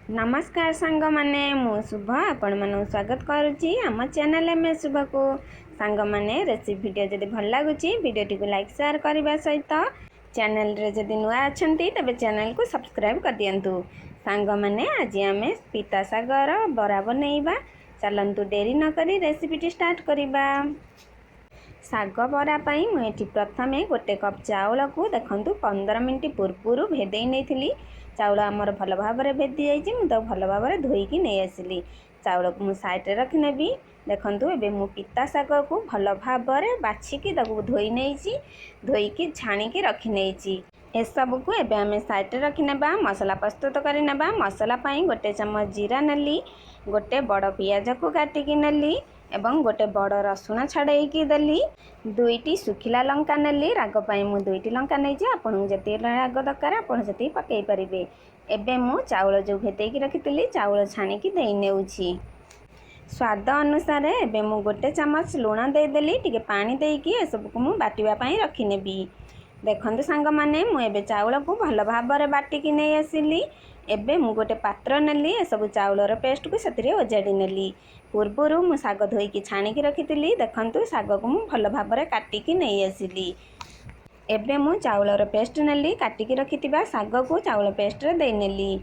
नमस्कार सांग माने मु शुभ आपण मन स्वागत करुच्ची आम चैनल एम शुभ को सांग माने रेसिपी वीडियो जदि भल लगुच वीडियो को लाइक शेयर करने सहित चैनल रे जदि नुआ अच्छा तेज चैनल को सब्सक्राइब कर दिंतु। सांग माने आज आम पिता सागर बरा बनइबा चलतु डेरी नक रेसिपी स्टार्ट करवा। साग बरा मुझे प्रथमे गोटे कप चाउल को देखु 15 मिनट पूर्व भेदे नहीं चाउल आमर भल भाव में भेदी जाइए मुझे भल भाव में धोईकी नहीं आसली चाउल को मुझे साइड रखिनेबी। देखु एबे मु पिता साग को भल भाव में बाछिकी धोई नहीं धोईकी छाणिकी रखी नहीं एसबू को एबे आम साइड रखिनेबा। मसला प्रस्तुत करनेबा। मसला गोटे चम्मच जीरा नेली गोटे बड़ पियाज को काटिकी नेली एवं गोटे बड़ रसुण छाड़ेकी देली दुईटी सुखिला लंका नेली राग पाई मु दुईटी लंका नहीं आपन जति राग दरकार आपन जति पकई पारिबे। एबे मु चाउल जो भेदेकी रखितली चाउल छाणिकी देई नेउछि स्वाद अनुसार एबे मु गोटे चम्मच लुण देदेली टिके पानी देकी ए सब को मु बाटिबा पई रखिनेबी। देखंतु सांग माने मु एबे चाउल को भल भाव में बाटिकी नहीं आसिली। एबे मु गोटे पात्र नेली ए सब चाउलर पेस्ट को सेतिरे ओजाड़ी नेली पूर्वर मु साग धोईकी छाणिकी रखितली। देखंतु साग को मु भल भाव में काटिकी नहीं आसिली। एबे मु चाउलर पेस्ट नेली काटिकी रखिथिबा साग को चाउल पेस्ट रे देई नेली।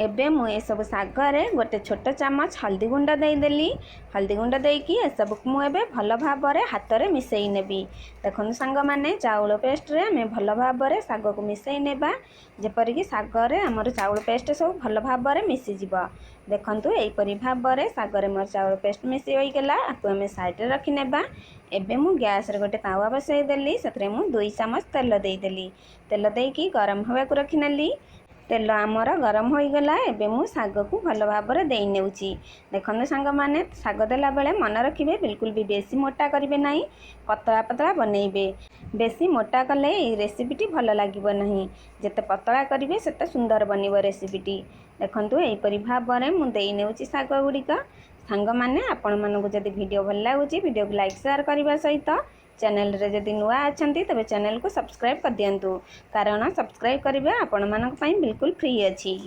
एबे मु ए सब सागरे गोटे छोट चम्मच हल्दी गुंड देदेली हल्दी गुंड देकी ए सब मु एबे भल भाव में हाथ में मिसई नेबी। देखो सांग माने चाउल पेस्ट रे आम भल भाव में साग को मिसई नेबा जेपरिक सागरे आमर चाउल पेस्ट सब भल भाव में मिसीजिब। देखंतु एपरी भाव में सागरे मोर चाउल पेस्ट मिसी हो गला आपको आम साइड रखिनेबा। एबे मु गैस रे गोटे तावा बसई देली सेतरे मु 2 चामच तेल देदेली तेल देकी गरम हवा को रखिनेली। तेल आमर गरम हो गला एबे मु साग को भल भाव में देई नेउची। देखंतु सांग माने साग देला बेले मन रखिबे बिल्कुल भी बेसी मोटा करिवे नाही पतला पतला बनइबे। बेसी मोटा कले ए रेसिपीटी भल लागिबो नाही जते पतला करिवे सेते सुंदर बनिबो रेसिपीटी। देखंतु एपरी भाव में मु देई नेउची साग गुड़िक। सांग माने आपण मानकु जदि वीडियो भल लागुची वीडियो को लाइक शेयर करबा सहित चैनल रे जदि नुआ अच्छा तेज चैनल को सब्सक्राइब कर दिंतु कारण सब्सक्राइब करेंगे आपण मानक पई बिल्कुल फ्री अच्छी।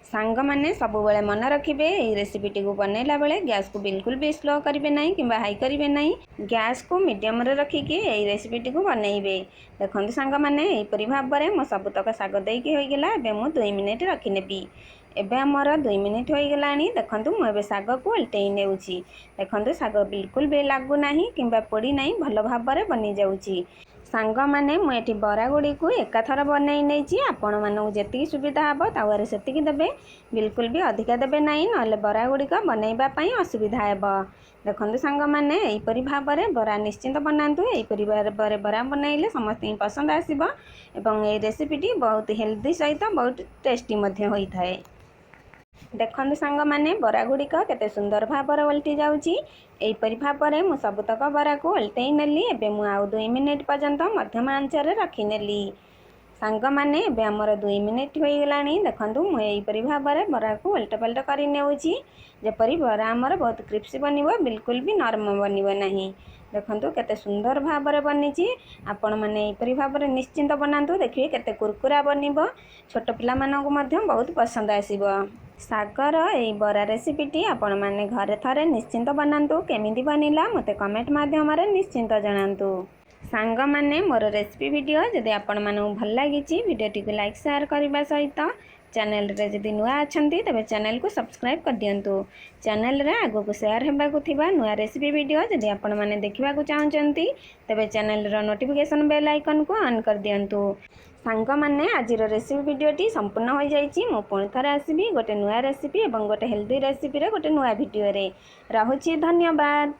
सांग माने सब बेले मन रखिबे ए रेसिपीटी को बनैला बेले गैस को बिल्कुल भी स्लो करिवे नहीं किंबा हाई करिवे नहीं गैस को मीडियम रे रखिकी ए रेसिपीटी को बनैबे। देखंतु सांग माने एपरी भाव में मो सबतक साग देकी होई गेला एबे मु 2 मिनिट रखिनेबी। एबे हमर 2 मिनिट हो गलानी देखंतु मु एबे साग को उल्टेई नेउची। देखंतु साग बिल्कुल भी लागू नाही किंबा पोड़ी नाही भल भाव में बनी जाउची। सांग माने मु एठी बरा गुड़ी को एकाथर बनई नहीं आपण मानू जेतिकी सुविधा हे तावारे सेतिकी देबे बिल्कुल भी अधिका देबे नाही नले बरा गुड़िक बनइबा पई असुविधा हेब। देखंतु सांग माने एपरी भाव में बरा निश्चिंत बनातु एपरी बरा बनइले समस्त पसंद आसीबो एवं ए रेसिपीटी बहुत हेल्दी सहित बहुत टेस्टी मध्य होई थाए। देखंतु सांग माने बरा गुड़िक केते सुंदर भाव में उल्टी जाउची। एपरी भाव में मु सबतक बरा को उल्टई नेली एबे मु आउ 2 मिनिट पर्यंत मध्यम आंच रे रखी नेली। सांग माने एबे हमर 2 मिनिट हो गलानी देखंतु मु एपरी भाव में बरा को उल्ट पलट करि नेउची जेपरी बरा हमर बहुत क्रिस्पी बनिबो बिल्कुल भी नरम बनिबो नाही। देखंतु केते सुंदर भाव में बनिची आपण माने एपरी भाव में निश्चिंत बनातु देखिए केते कुरकुरा बनिबो छोट पिला मानकु मध्यम बहुत पसंद आसीबो। सागर ए बरा रेसिपीटी आपण माने घरे थरे निश्चिंत बनातु केमिति बनिला मते कमेंट माध्यम रे निश्चिंत जणांतु। सांग माने मोर रेसिपी वीडियो जदि आपण मानकु भल लागिची वीडियोटी को लाइक शेयर करबा सहित चैनल रे जदि नुआ अच्छंती तबे चैनल को सब्सक्राइब कर दियंतु। चैनल रे आगो को शेयर हेबा को थिबा नुआ रेसिपी वीडियो जदि आपण माने देखिबा को चाहचंती तबे चैनल रो नोटिफिकेशन बेल आइकन को ऑन कर दियंतु। सांग माने आजिर रेसिपी वीडियोटी संपूर्ण हो जाइछि मु पुणी थरे आसीबी गोटे नुआ रेसिपी एवं गोटे हेल्दी रेसिपी रे गोटे नुआ वीडियो रे। रहुछि धन्यवाद।